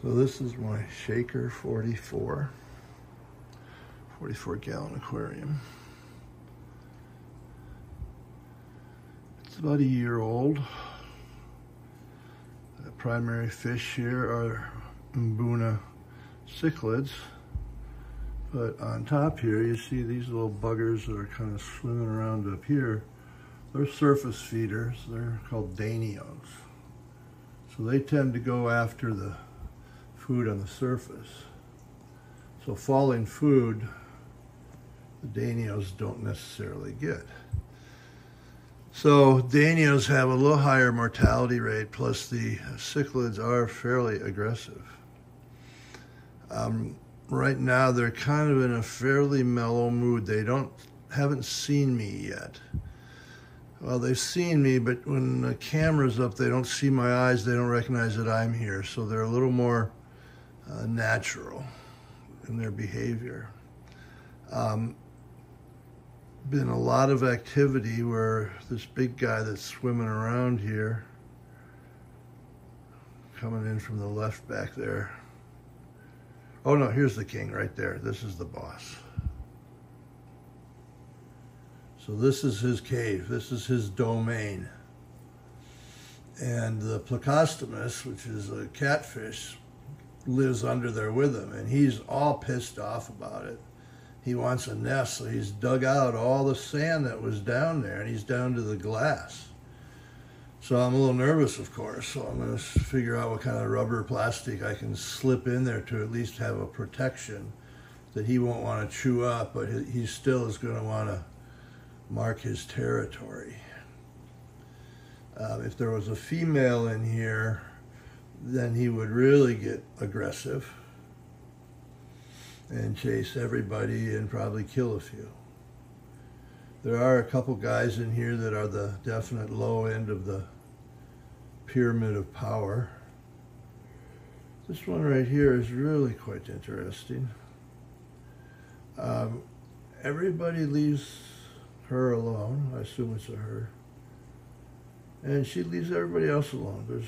So this is my Shaker 44 gallon aquarium. It's about a year old. The primary fish here are Mbuna cichlids. But on top here, you see these little buggers that are kind of swimming around up here. They're surface feeders. They're called danios. So they tend to go after the food on the surface. So falling food, the danios don't necessarily get. So danios have a little higher mortality rate, plus the cichlids are fairly aggressive. Right now they're kind of in a fairly mellow mood. They haven't seen me yet. Well, they've seen me, but when the camera's up, they don't see my eyes. They don't recognize that I'm here. So they're a little more natural in their behavior. Been a lot of activity where this big guy that's swimming around here, coming in from the left back there. Oh no, here's the king right there. This is the boss. So this is his cave. This is his domain. And the plecostmus, which is a catfish, lives under there with him, and he's all pissed off about it. He wants a nest, so he's dug out all the sand that was down there, and he's down to the glass. So I'm a little nervous, of course, so I'm going to figure out what kind of rubber plastic I can slip in there to at least have a protection that he won't want to chew up, but he still is going to want to mark his territory. If there was a female in here, then he would really get aggressive and chase everybody and probably kill a few. There are a couple guys in here that are the definite low end of the pyramid of power. This one right here is really quite interesting. Everybody leaves her alone. I assume it's a her. And she leaves everybody else alone.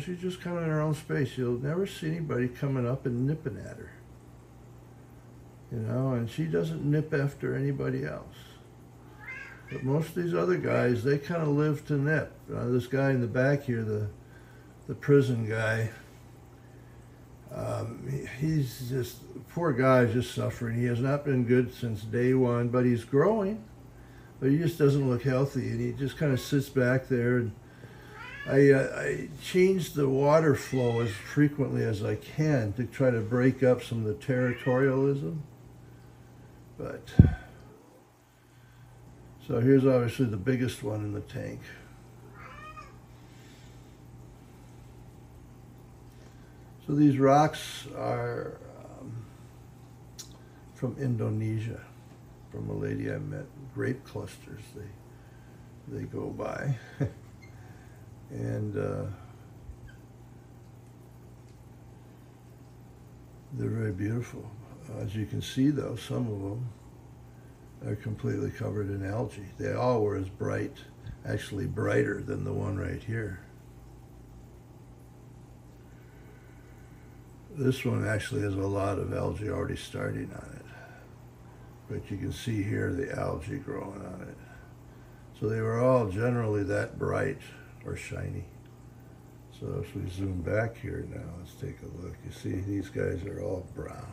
She's just kind of in her own space. You'll never see anybody coming up and nipping at her. And she doesn't nip after anybody else. But most of these other guys, they kind of live to nip. This guy in the back here, the prison guy, he's just, poor guy's just suffering. He has not been good since day one, but he's growing. But he just doesn't look healthy, and he just kind of sits back there. And I change the water flow as frequently as I can to try to break up some of the territorialism. But so here's obviously the biggest one in the tank. So these rocks are from Indonesia, from a lady I met. Grape clusters they go by. And they're very beautiful. As you can see though, some of them are completely covered in algae. They all were as bright, actually brighter than the one right here. This one actually has a lot of algae already starting on it. But you can see here the algae growing on it. So they were all generally that bright or shiny. So if we zoom back here now, let's take a look. You see these guys are all brown.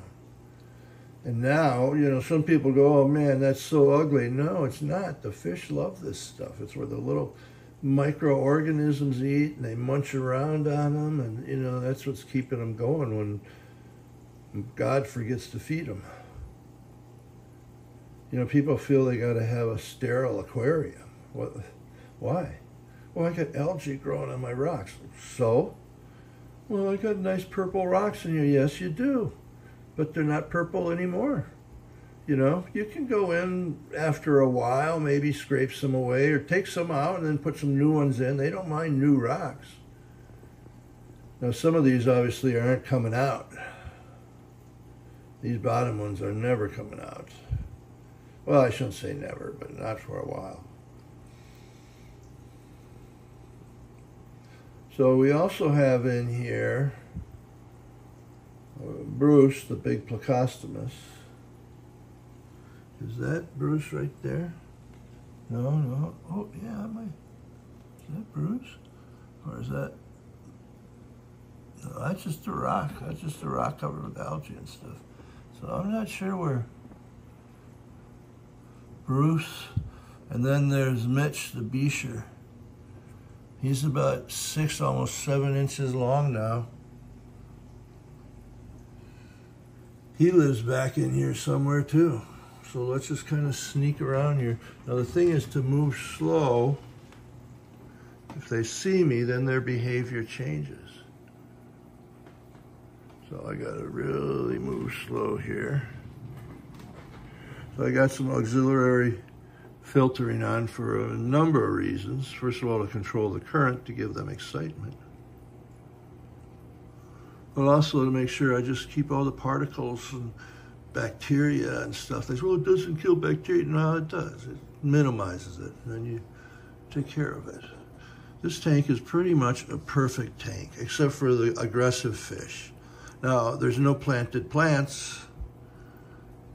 And now, some people go, oh man, that's so ugly. No, it's not. The fish love this stuff. It's where the little microorganisms eat, and they munch around on them, and that's what's keeping them going when God forgets to feed them. People feel they got to have a sterile aquarium. Why? Well, I got algae growing on my rocks. So? Well, I got nice purple rocks in here. Yes, you do. But they're not purple anymore. You can go in after a while, maybe scrape some away or take some out and then put some new ones in. They don't mind new rocks. Now, some of these obviously aren't coming out. These bottom ones are never coming out. Well, I shouldn't say never, but not for a while. So we also have in here Bruce, the big plecostmus. Is that Bruce right there? No, no. Oh, yeah, is that Bruce? Or is that... No, that's just a rock. That's just a rock covered with algae and stuff. So I'm not sure where Bruce... And then there's Mitch, the bichir. He's about 6, almost 7 inches long now. He lives back in here somewhere too. So let's just kind of sneak around here. Now the thing is to move slow. If they see me, then their behavior changes. So I gotta really move slow here. So I got some auxiliary filtering on for a number of reasons. First of all, to control the current, to give them excitement. But also to make sure I just keep all the particles and bacteria and stuff. They say, well, it doesn't kill bacteria. No, it does. It minimizes it, and then you take care of it. This tank is pretty much a perfect tank, except for the aggressive fish. Now, there's no planted plants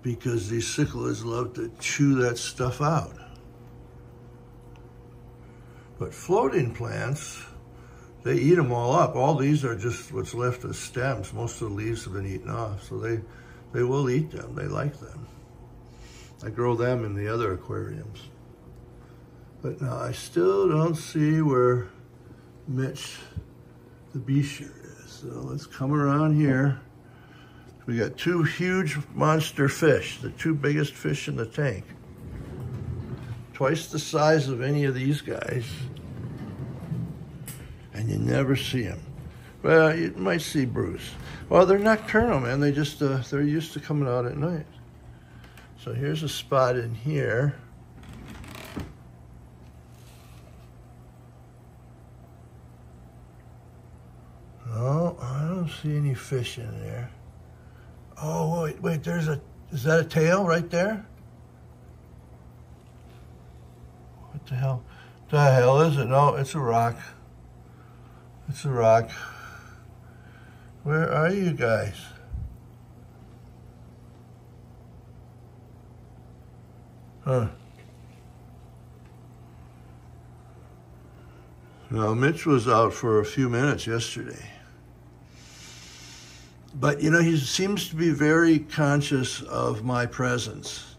because these cichlids love to chew that stuff out. But floating plants, they eat them all up. All these are just what's left as stems. Most of the leaves have been eaten off, so they will eat them. They like them. I grow them in the other aquariums. But now I still don't see where Mitch, the bichir, is. So let's come around here. We got 2 huge monster fish, the 2 biggest fish in the tank. Twice the size of any of these guys. And you never see them. Well, you might see Bruce. Well, they're nocturnal, man. They just, they're used to coming out at night. So here's a spot in here. No, I don't see any fish in there. Oh, wait, is that a tail right there? What the hell? The hell is it? No, it's a rock. It's a rock. Where are you guys? Huh. Now, Mitch was out for a few minutes yesterday. But, you know, he seems to be very conscious of my presence.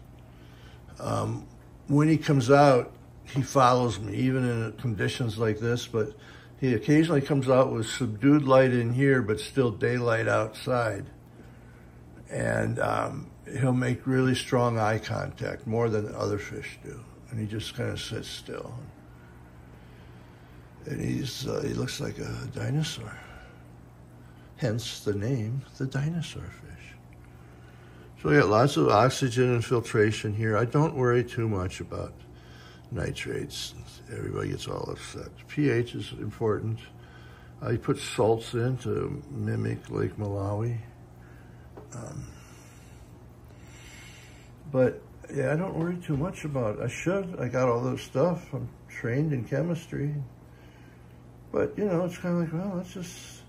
When he comes out, he follows me, even in conditions like this, but he occasionally comes out with subdued light in here, but still daylight outside. And he'll make really strong eye contact, more than other fish do. And he just kind of sits still. And he looks like a dinosaur. Hence the name, the dinosaur fish. So we got lots of oxygen and filtration here. I don't worry too much about nitrates. Everybody gets all upset. pH is important. I put salts in to mimic Lake Malawi. But yeah, I don't worry too much about it. I should. I got all this stuff. I'm trained in chemistry. But, you know, it's kind of like, well, let's just,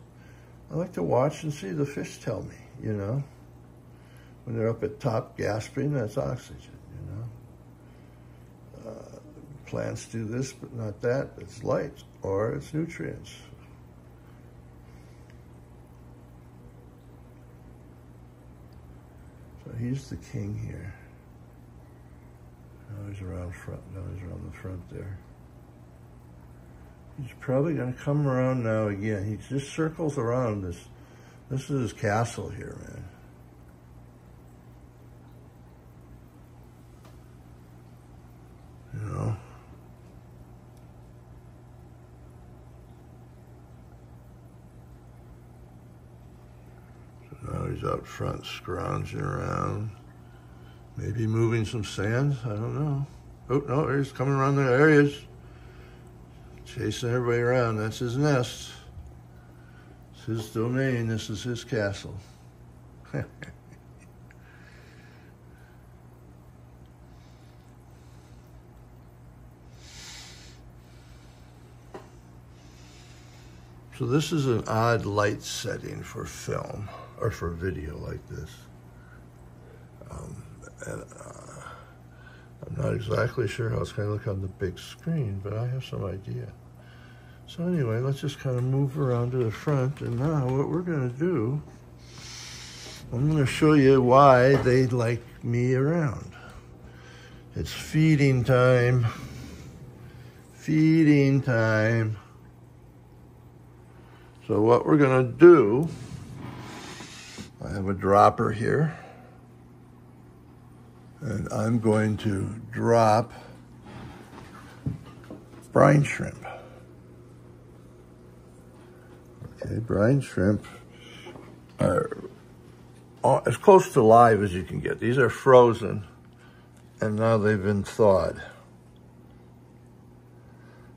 I like to watch and see the fish tell me, you know. When they're up at top gasping, that's oxygen, you know. Plants do this, but not that. It's light, or it's nutrients. So he's the king here. Now he's around front. Now he's around the front there. He's probably going to come around now again. He just circles around this. This is his castle here, man. You know. So now he's out front scrounging around. Maybe moving some sand. I don't know. Oh, no, he's coming around the areas. Chasing everybody around. That's his nest. It's his domain. This is his castle. So this is an odd light setting for film. or for video like this. And I'm not exactly sure how it's going to look on the big screen, but I have some idea. So anyway, let's just kind of move around to the front. And now what we're going to do, I'm going to show you why they like me around. It's feeding time. Feeding time. So what we're going to do, I have a dropper here. And I'm going to drop brine shrimp. Okay, brine shrimp are as close to live as you can get. These are frozen, and now they've been thawed.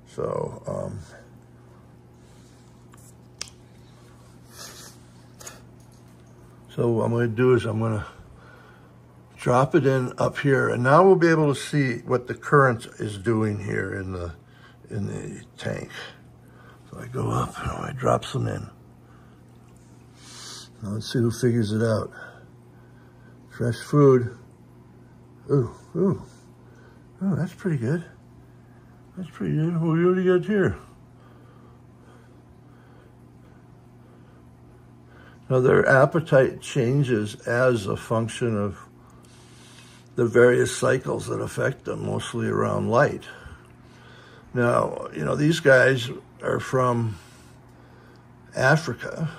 So, what I'm going to do is I'm going to drop it in up here, and now we'll be able to see what the current is doing here in the tank. So I go up, and I drop some in. Now let's see who figures it out. Fresh food. Ooh, ooh. Oh, that's pretty good. That's pretty good. What do you got here? Now their appetite changes as a function of the various cycles that affect them, mostly around light. Now, you know, these guys are from Africa.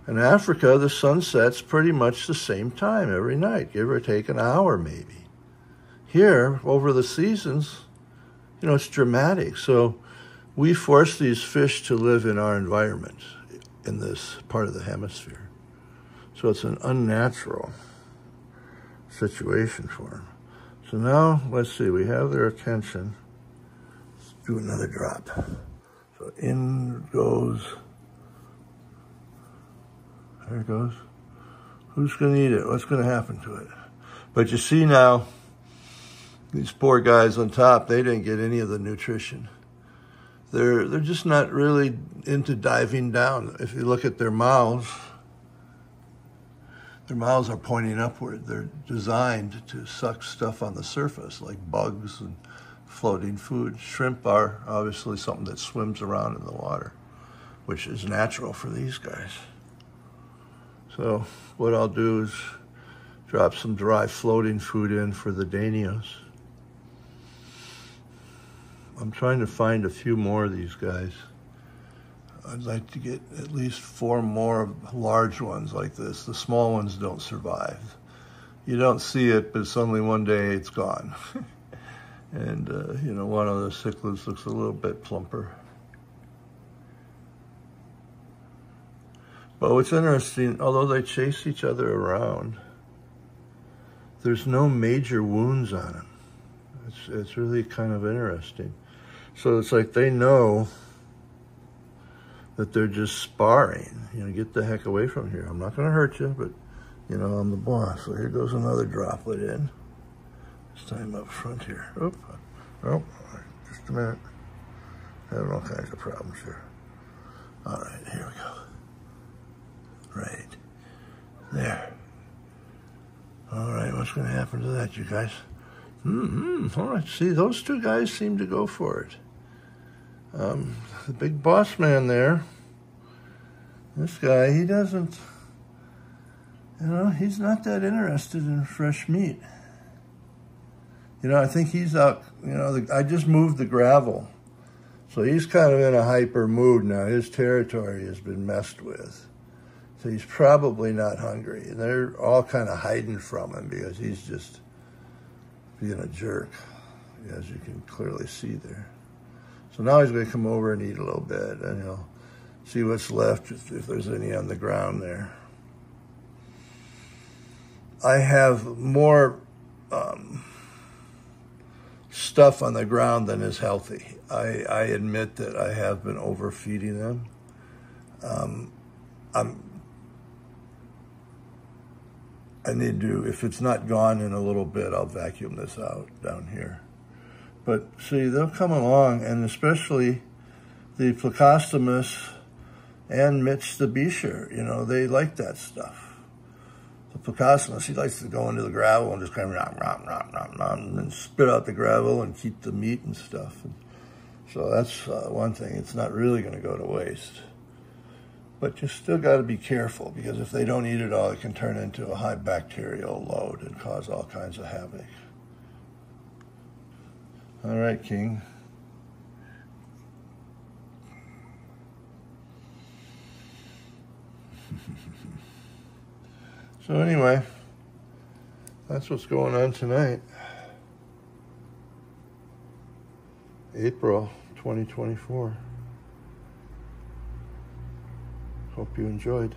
In Africa, the sun sets pretty much the same time every night, give or take an hour maybe. Here, over the seasons, you know, it's dramatic. So we force these fish to live in our environment in this part of the hemisphere. So it's an unnatural situation for them. So now, let's see, we have their attention. Let's do another drop. So in goes, there it goes. Who's gonna eat it? What's gonna happen to it? But you see now, these poor guys on top, they didn't get any of the nutrition. They're just not really into diving down. If you look at their mouths are pointing upward. They're designed to suck stuff on the surface, like bugs and floating food. Shrimp are obviously something that swims around in the water, which is natural for these guys. So what I'll do is drop some dry floating food in for the Danios. I'm trying to find a few more of these guys. I'd like to get at least 4 more large ones like this. The small ones don't survive. You don't see it, but suddenly one day it's gone. And, you know, one of the cichlids looks a little bit plumper. But what's interesting, although they chase each other around, there's no major wounds on them. It's really kind of interesting. So it's like they know that they're just sparring. You know, get the heck away from here. I'm not going to hurt you, but, you know, I'm the boss. So here goes another droplet in. This time up front here. Oop. Oh, just a minute. Having all kinds of problems here. All right, here we go. Right there. All right, what's going to happen to that, you guys? All right, see, those two guys seem to go for it. The big boss man there, this guy, he doesn't, you know, he's not that interested in fresh meat. You know, I think he's out, you know, I just moved the gravel. So he's kind of in a hyper mood now. His territory has been messed with. So he's probably not hungry. And they're all kind of hiding from him because he's just being a jerk, as you can clearly see there. So now he's going to come over and eat a little bit, and he'll see what's left, if there's any on the ground there. I have more stuff on the ground than is healthy. I admit that I have been overfeeding them. I need to, if it's not gone in a little bit, I'll vacuum this out down here. But see, they'll come along, and especially the plecostmus And Mitch the bichir, you know, they like that stuff. The plecostmus, he likes to go into the gravel and just kind of nom, nom, nom, nom, nom, and spit out the gravel and keep the meat and stuff. And so that's one thing. It's not really going to go to waste. But you still got to be careful, because if they don't eat it all, it can turn into a high bacterial load and cause all kinds of havoc. All right, King. So anyway, that's what's going on tonight. April 2024. Hope you enjoyed.